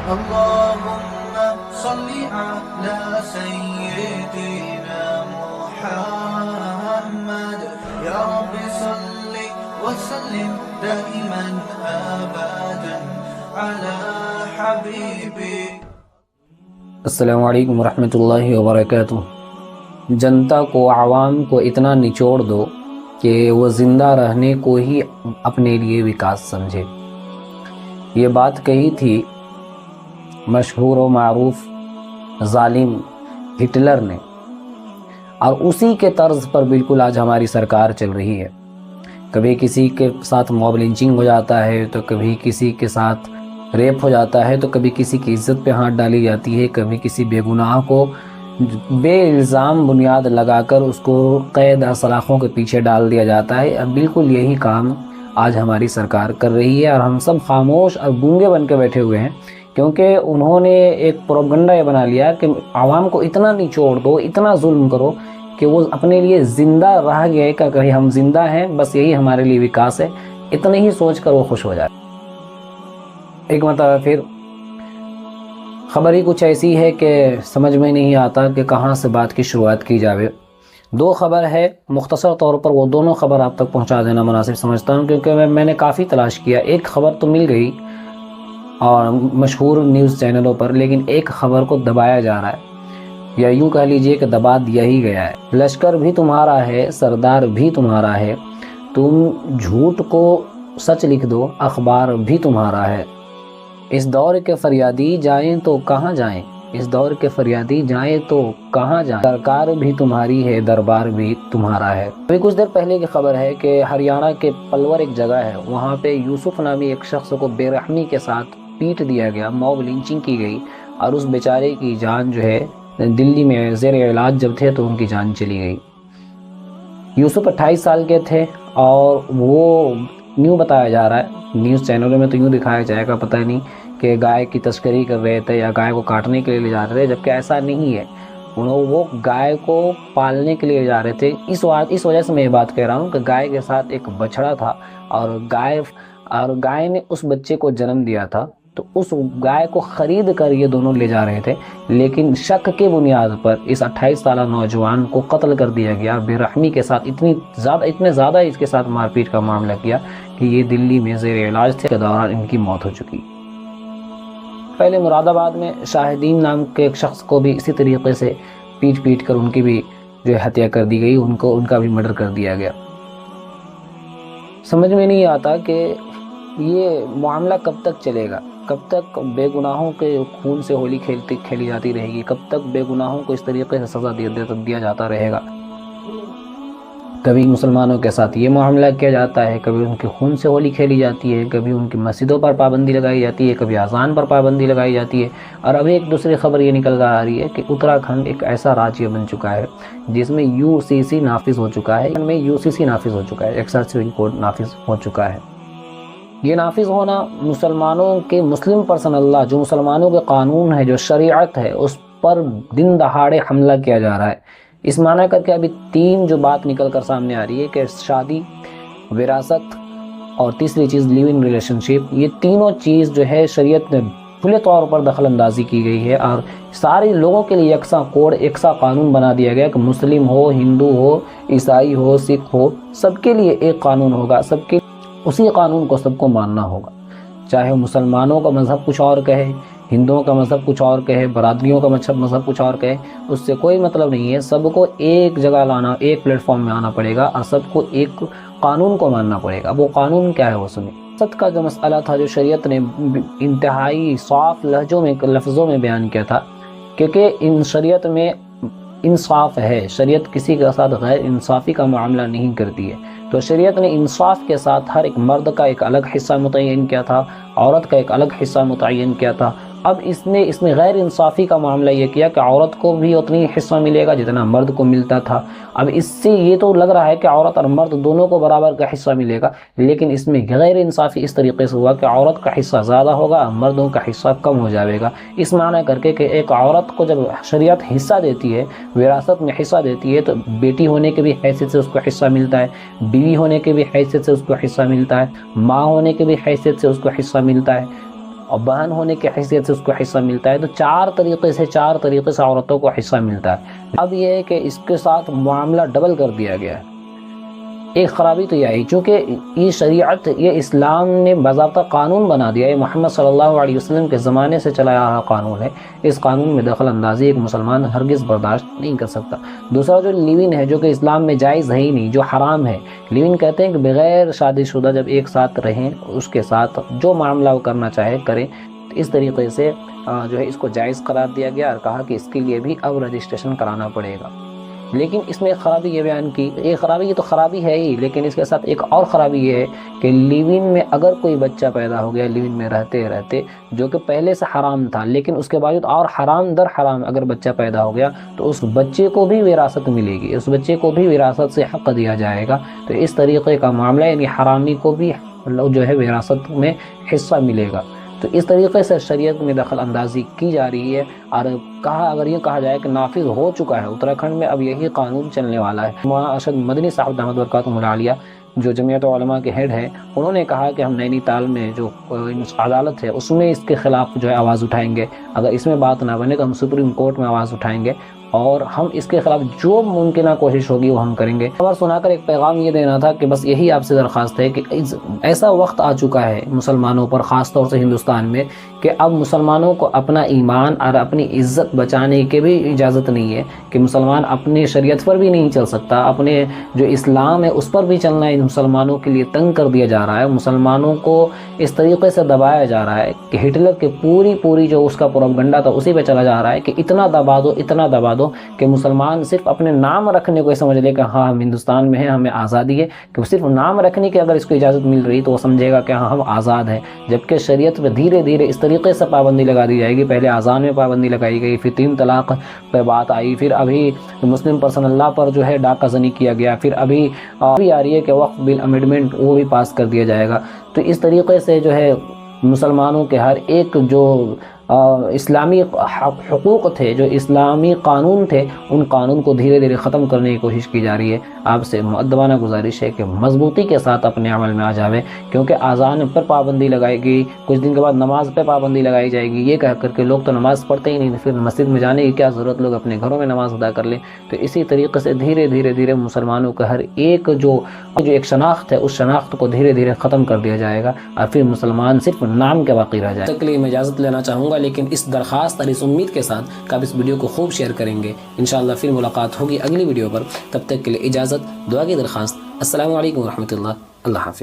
اللهم صل على سيدنا محمد يا رب صل وسلم دائما أبدا على حبيبك. السلام علیکم ورحمۃ اللہ وبرکاتہ. جنتا کو، عوام کو اتنا نچوڑ دو کہ وہ زندہ رہنے کو ہی اپنے لیے وکاس سمجھے. یہ بات کہی تھی مشہور و معروف ظالم ہٹلر نے، اور اسی کے طرز پر بالکل آج ہماری سرکار چل رہی ہے. کبھی کسی کے ساتھ موب لنچنگ ہو جاتا ہے، تو کبھی کسی کے ساتھ ریپ ہو جاتا ہے، تو کبھی کسی کی عزت پہ ہاتھ ڈالی جاتی ہے، کبھی کسی بے گناہ کو بے الزام بنیاد لگا کر اس کو قید سلاخوں کے پیچھے ڈال دیا جاتا ہے. اب بالکل یہی کام آج ہماری سرکار کر رہی ہے، اور ہم سب خاموش اور گونگے بن کے بیٹھے ہوئے ہیں، کیونکہ انہوں نے ایک پروپیگنڈا یہ بنا لیا کہ عوام کو اتنا نچوڑ دو، اتنا ظلم کرو کہ وہ اپنے لیے زندہ رہ گئے کہ کہیں ہم زندہ ہیں، بس یہی ہمارے لیے وکاس ہے. اتنے ہی سوچ کر وہ خوش ہو جائے. ایک مرتبہ پھر خبر ہی کچھ ایسی ہے کہ سمجھ میں نہیں آتا کہ کہاں سے بات کی شروعات کی جاوے. دو خبر ہے، مختصر طور پر وہ دونوں خبر آپ تک پہنچا دینا مناسب سمجھتا ہوں، کیونکہ میں نے کافی تلاش کیا. ایک خبر تو مل گئی اور مشہور نیوز چینلوں پر، لیکن ایک خبر کو دبایا جا رہا ہے، یا یوں کہہ لیجئے کہ دبا دیا ہی گیا ہے. لشکر بھی تمہارا ہے، سردار بھی تمہارا ہے، تم جھوٹ کو سچ لکھ دو، اخبار بھی تمہارا ہے. اس دور کے فریادی جائیں تو کہاں جائیں، اس دور کے فریادی جائیں تو کہاں جائیں، سرکار بھی تمہاری ہے، دربار بھی تمہارا ہے. ابھی کچھ دیر پہلے کی خبر ہے کہ ہریانہ کے پلور ایک جگہ ہے، وہاں پہ یوسف نامی ایک شخص کو بے رحمی کے ساتھ پیٹ دیا گیا، موب لنچنگ کی گئی، اور اس بیچارے کی جان جو ہے دلی میں زیر علاج جب تھے تو ان کی جان چلی گئی. یوسف 28 سال کے تھے، اور وہ یوں بتایا جا رہا ہے، نیوز چینلوں میں تو یوں دکھایا جائے گا، پتہ نہیں کہ گائے کی تسکری کر رہے تھے یا گائے کو کاٹنے کے لیے لے جا رہے تھے، جبکہ ایسا نہیں ہے. وہ گائے کو پالنے کے لیے جا رہے تھے. اس وجہ سے میں یہ بات کہہ رہا ہوں کہ گائے کے ساتھ ایک بچڑا تھا، اور گائے نے اس بچے کو جنم دیا تھا، تو اس گائے کو خرید کر یہ دونوں لے جا رہے تھے، لیکن شک کے بنیاد پر اس 28 سالہ نوجوان کو قتل کر دیا گیا بے رحمی کے ساتھ. اتنے زیادہ اس کے ساتھ مار پیٹ کا معاملہ کیا کہ یہ دلی میں زیر علاج تھے، کے دوران ان کی موت ہو چکی. پہلے مراد آباد میں شاہدین نام کے ایک شخص کو بھی اسی طریقے سے پیٹ کر ان کی بھی جو ہتیا کر دی گئی، ان کا بھی مرڈر کر دیا گیا. سمجھ میں نہیں آتا کہ یہ معاملہ کب تک چلے گا، کب تک بے گناہوں کے خون سے ہولی کھیلی جاتی رہے گی، کب تک بے گناہوں کو اس طریقے سے سزا دیا جاتا رہے گا. کبھی مسلمانوں کے ساتھ یہ معاملہ کیا جاتا ہے، کبھی ان کے خون سے ہولی کھیلی جاتی ہے، کبھی ان کی مسجدوں پر پابندی لگائی جاتی ہے، کبھی اذان پر پابندی لگائی جاتی ہے. اور ابھی ایک دوسری خبر یہ نکل کر آ رہی ہے کہ اتراکھنڈ ایک ایسا راجیہ بن چکا ہے جس میں UCC نافذ ہو چکا ہے، ایکسرسائز کوڈ نافذ ہو چکا ہے. یہ نافذ ہونا مسلمانوں کے مسلم پرسنل لا، جو مسلمانوں کے قانون ہے، جو شریعت ہے، اس پر دن دہاڑے حملہ کیا جا رہا ہے. اس معنی کر کے ابھی 3 جو بات نکل کر سامنے آ رہی ہے کہ شادی، وراثت، اور تیسری چیز لیو ان ریلیشن شپ، یہ تینوں چیز جو ہے شریعت میں کھلے طور پر دخل اندازی کی گئی ہے، اور سارے لوگوں کے لیے یکساں کوڈ، یکساں قانون بنا دیا گیا کہ مسلم ہو، ہندو ہو، عیسائی ہو، سکھ ہو، سب کے لیے ایک قانون ہوگا، سب کے اسی قانون کو سب کو ماننا ہوگا. چاہے مسلمانوں کا مذہب کچھ اور کہے، ہندوؤں کا مذہب کچھ اور کہے، برادریوں کا مذہب کچھ اور کہے، اس سے کوئی مطلب نہیں ہے. سب کو ایک جگہ لانا، ایک پلیٹ فارم میں آنا پڑے گا، اور سب کو ایک قانون کو ماننا پڑے گا. وہ قانون کیا ہے وہ سنیں. وراثت کا جو مسئلہ تھا، جو شریعت نے انتہائی صاف لفظوں میں بیان کیا تھا، کیونکہ ان شریعت میں انصاف ہے، شریعت کسی کے ساتھ غیر انصافی کا معاملہ نہیں کرتی ہے. تو شریعت نے انصاف کے ساتھ ہر ایک مرد کا ایک الگ حصہ متعین کیا تھا، عورت کا ایک الگ حصہ متعین کیا تھا. اب اس نے غیر انصافی کا معاملہ یہ کیا کہ عورت کو بھی اتنی حصہ ملے گا جتنا مرد کو ملتا تھا. اب اس سے یہ تو لگ رہا ہے کہ عورت اور مرد دونوں کو برابر کا حصہ ملے گا، لیکن اس میں غیر انصافی اس طریقے سے ہوا کہ عورت کا حصہ زیادہ ہوگا، مردوں کا حصہ کم ہو جائے گا. اس معنی کر کے کہ ایک عورت کو جب شریعت حصہ دیتی ہے، وراثت میں حصہ دیتی ہے، تو بیٹی ہونے کے بھی حیثیت سے اس کو حصہ ملتا ہے، بیوی ہونے کے بھی حیثیت سے اس کو حصہ ملتا ہے، ماں ہونے کے بھی حیثیت سے اس کو حصہ ملتا ہے. اور بہن ہونے کی حیثیت سے اس کو حصہ ملتا ہے، تو چار طریقے سے عورتوں کو حصہ ملتا ہے۔ اب یہ ہے کہ اس کے ساتھ معاملہ ڈبل کر دیا گیا ہے۔ ایک خرابی تو یہ آئی، چونکہ یہ شریعت، یہ اسلام نے باضابطہ قانون بنا دیا ہے، محمد صلی اللہ علیہ وسلم کے زمانے سے چلا آ رہا قانون ہے، اس قانون میں دخل اندازی ایک مسلمان ہرگز برداشت نہیں کر سکتا۔ دوسرا جو لیون ہے، جو کہ اسلام میں جائز ہے ہی نہیں، جو حرام ہے۔ لیون کہتے ہیں کہ بغیر شادی شدہ جب ایک ساتھ رہیں، اس کے ساتھ جو معاملہ وہ کرنا چاہے کریں، تو اس طریقے سے جو ہے اس کو جائز قرار دیا گیا اور کہا کہ اس کے لیے بھی اب رجسٹریشن کرانا پڑے گا۔ لیکن اس میں ایک خرابی یہ بیان کی، یہ خرابی، یہ تو خرابی ہے ہی، لیکن اس کے ساتھ ایک اور خرابی یہ ہے کہ لیون میں اگر کوئی بچہ پیدا ہو گیا لیون میں رہتے رہتے، جو کہ پہلے سے حرام تھا، لیکن اس کے باوجود اور حرام در حرام اگر بچہ پیدا ہو گیا تو اس بچے کو بھی وراثت ملے گی، اس بچے کو بھی وراثت سے حق دیا جائے گا۔ تو اس طریقے کا معاملہ، یعنی حرامی کو بھی جو ہے وراثت میں حصہ ملے گا۔ تو اس طریقے سے شریعت میں دخل اندازی کی جا رہی ہے، اور اگر یہ کہا جائے کہ نافذ ہو چکا ہے اتراکھنڈ میں، اب یہی قانون چلنے والا ہے۔ مولانا ارشد مدنی صاحب دامت برکاتہم العالیہ جو جمعیت علماء کے ہیڈ ہیں، انہوں نے کہا کہ ہم نینی تال میں جو عدالت ہے اس میں اس کے خلاف جو ہے آواز اٹھائیں گے، اگر اس میں بات نہ بنے تو ہم سپریم کورٹ میں آواز اٹھائیں گے، اور ہم اس کے خلاف جو ممکنہ کوشش ہوگی وہ ہم کریں گے۔ خبر سنا کر ایک پیغام یہ دینا تھا کہ بس یہی آپ سے درخواست ہے کہ ایسا وقت آ چکا ہے مسلمانوں پر، خاص طور سے ہندوستان میں، کہ اب مسلمانوں کو اپنا ایمان اور اپنی عزت بچانے کی بھی اجازت نہیں ہے، کہ مسلمان اپنی شریعت پر بھی نہیں چل سکتا، اپنے جو اسلام ہے اس پر بھی چلنا ہے مسلمانوں کے لیے تنگ کر دیا جا رہا ہے، مسلمانوں کو اس طریقے سے دبایا جا رہا ہے کہ ہٹلر کے پوری جو اس کا پروپیگنڈا تھا اسی پہ چلا جا رہا ہے کہ اتنا دبا دو کہ مسلمان صرف اپنے نام رکھنے کو سمجھ لے کہ ہاں ہم ہندوستان میں ہیں، ہمیں آزادی ہے، کہ صرف نام رکھنے کی اگر اس کو اجازت مل رہی تو وہ سمجھے گا کہ ہاں ہم آزاد ہیں، جبکہ شریعت میں دھیرے دھیرے اس طریقے سے پابندی لگا دی جائے گی۔ پہلے اذان میں پابندی لگائی گئی، پھر 3 طلاق پہ بات آئی، پھر ابھی مسلم پرسنل لا پر جو ہے ڈاکہ زنی کیا گیا، پھر ابھی آ رہی ہے کہ وقف بل امینڈمنٹ وہ بھی پاس کر دیا جائے گا۔ تو اس طریقے سے جو ہے مسلمانوں کے ہر ایک جو اسلامی حقوق تھے، جو اسلامی قانون تھے، ان قانون کو دھیرے دھیرے ختم کرنے کی کوشش کی جا رہی ہے۔ آپ سے مؤدبانہ گزارش ہے کہ مضبوطی کے ساتھ اپنے عمل میں آ جاویں، کیونکہ اذان پر پابندی لگائے گی، کچھ دن کے بعد نماز پہ پابندی لگائی جائے گی، یہ کہہ کر کے لوگ تو نماز پڑھتے ہی نہیں، پھر مسجد میں جانے کی کیا ضرورت، لوگ اپنے گھروں میں نماز ادا کر لیں۔ تو اسی طریقے سے دھیرے دھیرے مسلمانوں کا ہر ایک جو ایک شناخت ہے، اس شناخت کو دھیرے دھیرے ختم کر دیا جائے گا، اور پھر مسلمان صرف نام کے باقی رہ جائے۔ تک کے لیے میں اجازت لینا چاہوں گا، لیکن اس درخواست اور اس امید کے ساتھ کہ آپ اس ویڈیو کو خوب شیئر کریں گے۔ انشاءاللہ پھر ملاقات ہوگی اگلی ویڈیو پر، تب تک کے لیے اجازت، دعا کی درخواست۔ السلام علیکم ورحمۃ اللہ، اللہ حافظ۔